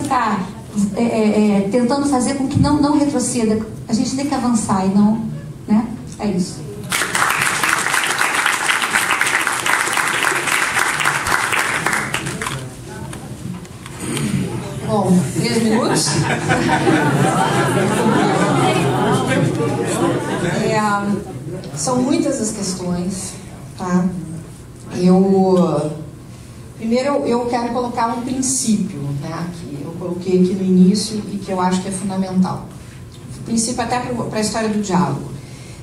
ficar tentando fazer com que não retroceda. A gente tem que avançar e não, né? É isso. Bom, 3 minutos. São muitas as questões, tá? Primeiro eu quero colocar um princípio, né, que eu coloquei aqui no início e que eu acho que é fundamental. O princípio até para a história do diálogo.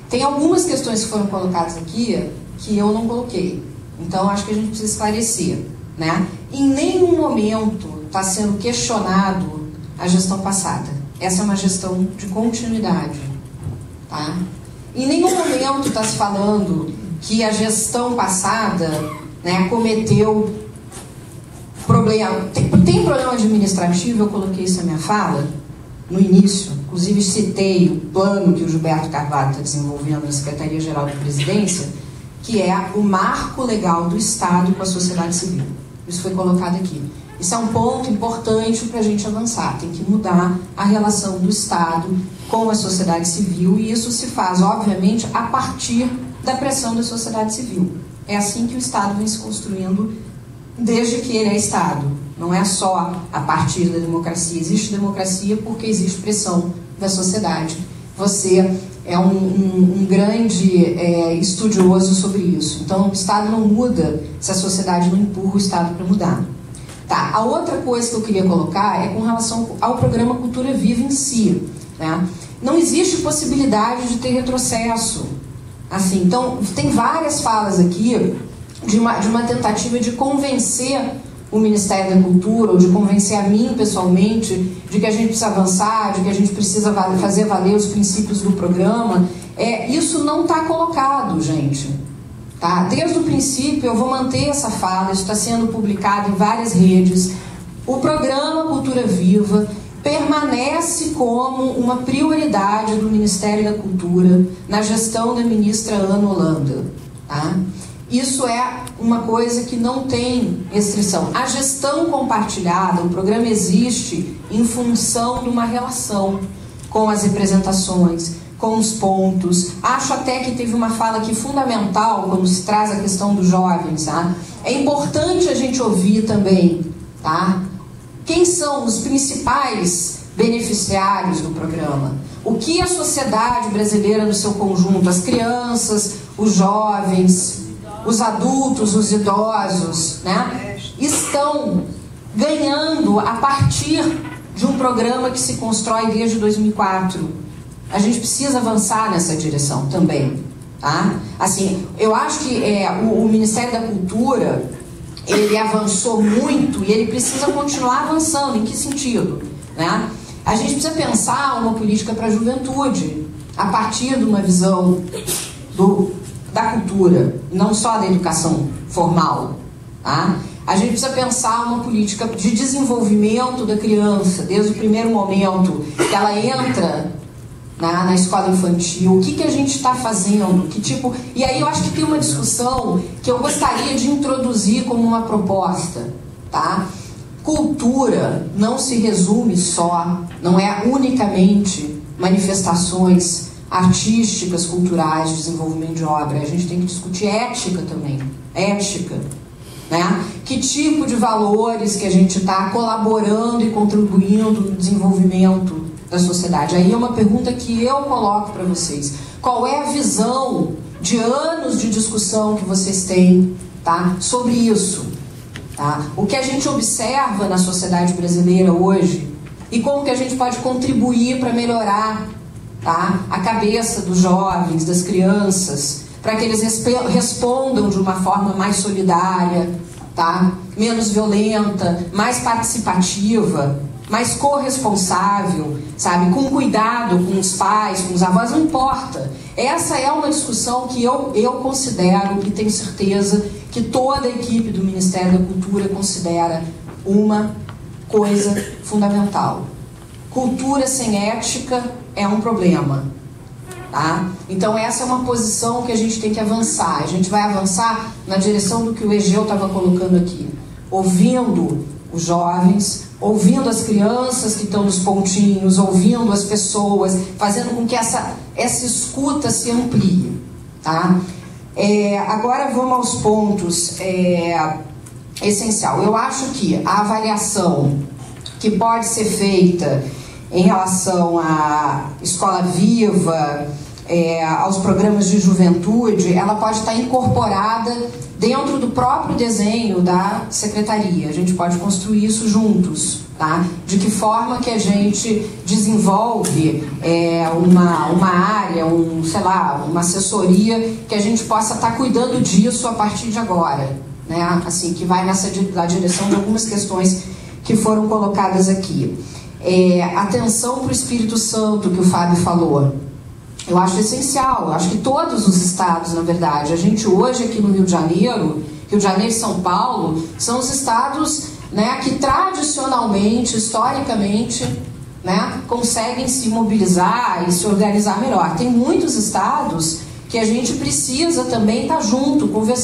Tem algumas questões que foram colocadas aqui que eu não coloquei. Então acho que a gente precisa esclarecer, né? Em nenhum momento está sendo questionado a gestão passada. Essa é uma gestão de continuidade, tá? Em nenhum momento está se falando que a gestão passada, né, cometeu problema. Tem problema administrativo, eu coloquei isso na minha fala no início, inclusive citei o plano que o Gilberto Carvalho está desenvolvendo na Secretaria-Geral da Presidência, que é o marco legal do Estado com a sociedade civil. Isso foi colocado aqui. Isso é um ponto importante para a gente avançar. Tem que mudar a relação do Estado com a sociedade civil, e isso se faz, obviamente, a partir da pressão da sociedade civil. É assim que o Estado vem se construindo desde que ele é Estado. Não é só a partir da democracia. Existe democracia porque existe pressão da sociedade. Você é um grande estudioso sobre isso. Então, o Estado não muda se a sociedade não empurra o Estado para mudar. Tá. A outra coisa que eu queria colocar é com relação ao programa Cultura Viva em si, né? Não existe possibilidade de ter retrocesso. Assim, então, tem várias falas aqui de uma tentativa de convencer o Ministério da Cultura, ou de convencer a mim pessoalmente, de que a gente precisa avançar, de que a gente precisa fazer valer os princípios do programa. Isso não está colocado, gente. Tá? Desde o princípio, eu vou manter essa fala, isso está sendo publicado em várias redes. O programa Cultura Viva permanece como uma prioridade do Ministério da Cultura na gestão da ministra Ana Holanda. Tá? Isso é uma coisa que não tem restrição. A gestão compartilhada, o programa existe em função de uma relação com as representações, com os pontos. Acho até que teve uma fala aqui fundamental quando se traz a questão dos jovens. Tá? É importante a gente ouvir também, tá? Quem são os principais beneficiários do programa? O que a sociedade brasileira no seu conjunto, as crianças, os jovens, os adultos, os idosos, né, estão ganhando a partir de um programa que se constrói desde 2004. A gente precisa avançar nessa direção também, tá? Assim, eu acho que o Ministério da Cultura, ele avançou muito e ele precisa continuar avançando. Em que sentido? Né? A gente precisa pensar uma política para a juventude a partir de uma visão da cultura, não só da educação formal. Tá? A gente precisa pensar uma política de desenvolvimento da criança, desde o primeiro momento que ela entra na escola infantil. O que a gente está fazendo? Que tipo... E aí eu acho que tem uma discussão que eu gostaria de introduzir como uma proposta. Tá? Cultura não se resume só, não é unicamente manifestações artísticas, culturais, de desenvolvimento de obra. A gente tem que discutir ética também. Ética. Né? Que tipo de valores que a gente está colaborando e contribuindo no desenvolvimento da sociedade? Aí é uma pergunta que eu coloco para vocês. Qual é a visão de anos de discussão que vocês têm, tá, sobre isso? Tá? O que a gente observa na sociedade brasileira hoje e como que a gente pode contribuir para melhorar, tá, a cabeça dos jovens, das crianças, para que eles respondam de uma forma mais solidária, tá, menos violenta, mais participativa, mais corresponsável, sabe, com cuidado com os pais, com os avós, não importa. Essa é uma discussão que eu considero, e tenho certeza que toda a equipe do Ministério da Cultura considera uma coisa fundamental. Cultura sem ética é um problema. Tá? Então essa é uma posição que a gente tem que avançar. A gente vai avançar na direção do que o Egeu estava colocando aqui, ouvindo os jovens, ouvindo as crianças que estão nos pontinhos, ouvindo as pessoas, fazendo com que essa escuta se amplie, tá? Agora vamos aos pontos essencial. Eu acho que a avaliação que pode ser feita em relação à Escola Viva, aos programas de juventude, ela pode estar incorporada dentro do próprio desenho da secretaria. A gente pode construir isso juntos, tá? De que forma que a gente desenvolve uma área, sei lá, uma assessoria que a gente possa estar cuidando disso a partir de agora, né? Assim, que vai na direção de algumas questões que foram colocadas aqui. Atenção para o Espírito Santo, que o Fábio falou. Eu acho essencial, eu acho que todos os estados, na verdade, a gente hoje aqui no Rio de Janeiro e São Paulo, são os estados, né, que tradicionalmente, historicamente, né, conseguem se mobilizar e se organizar melhor. Tem muitos estados que a gente precisa também estar junto, conversando.